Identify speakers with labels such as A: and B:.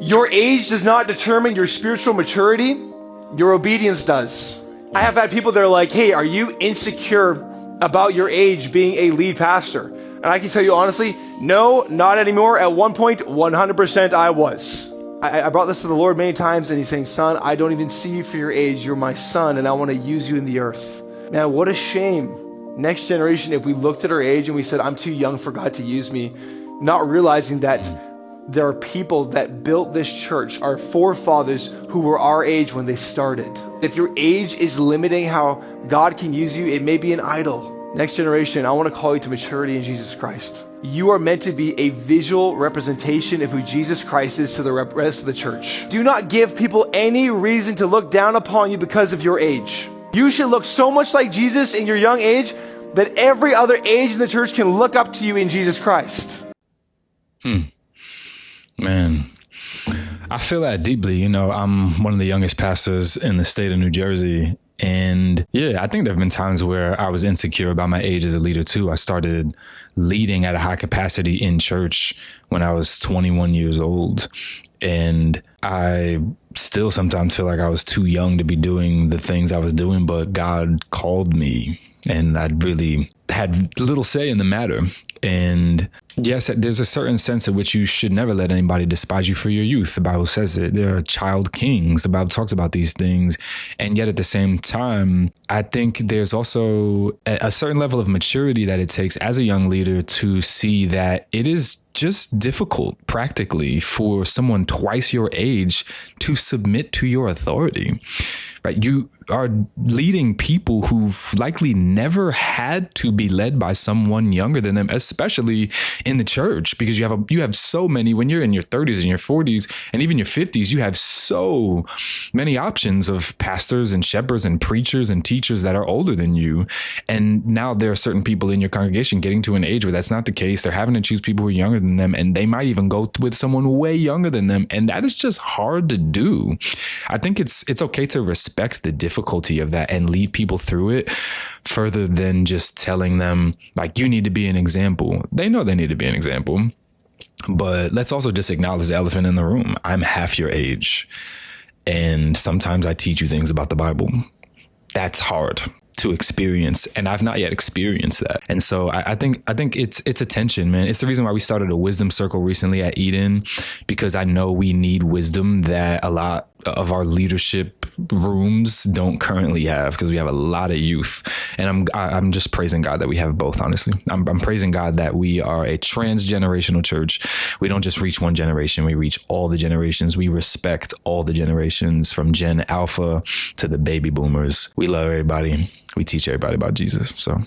A: Your age does not determine your spiritual maturity. Your obedience does. I have had people that are like, hey, are you insecure about your age being a lead pastor? And I can tell you honestly, no, not anymore. At one point, 100% I was. I brought this to the Lord many times, and he's saying, son, I don't even see you for your age. You're my son, and I want to use you in the earth. Man, what a shame. Next generation, if we looked at our age and we said, I'm too young for God to use me, not realizing that there are people that built this church, our forefathers who were our age when they started. If your age is limiting how God can use you, it may be an idol. Next generation, I want to call you to maturity in Jesus Christ. You are meant to be a visual representation of who Jesus Christ is to the rest of the church. Do not give people any reason to look down upon you because of your age. You should look so much like Jesus in your young age that every other age in the church can look up to you in Jesus Christ.
B: Man, I feel that deeply. You know, I'm one of the youngest pastors in the state of New Jersey. And yeah, I think there have been times where I was insecure about my age as a leader too. I started leading at a high capacity in church when I was 21 years old. And I still sometimes feel like I was too young to be doing the things I was doing, but God called me and I really had little say in the matter. And yes, there's a certain sense in which you should never let anybody despise you for your youth. The Bible says it. There are child kings. The Bible talks about these things. And yet at the same time, I think there's also a certain level of maturity that it takes as a young leader to see that it is just difficult practically for someone twice your age to submit to your authority. Right? You are leading people who've likely never had to be led by someone younger than them, especially in the church, because you have so many. When you're in your 30s and your 40s and even your 50s, you have so many options of pastors and shepherds and preachers and teachers that are older than you. And now there are certain people in your congregation getting to an age where that's not the case. They're having to choose people who are younger than them, and they might even go with someone way younger than them. And that is just hard to do. I think it's okay to respect the difficulty of that and lead people through it further than just telling them, like, you need to be an example. They know they need to be an example. But let's also just acknowledge the elephant in the room. I'm half your age. And sometimes I teach you things about the Bible. That's hard to experience, and I've not yet experienced that. And so I think it's a tension, man. It's the reason why we started a wisdom circle recently at Eden, because I know we need wisdom that a lot of our leadership rooms don't currently have, because we have a lot of youth. And I'm just praising God that we have both, honestly. I'm praising God that we are a transgenerational church. We don't just reach one generation, we reach all the generations. We respect all the generations from Gen Alpha to the baby boomers. We love everybody. We teach everybody about Jesus. So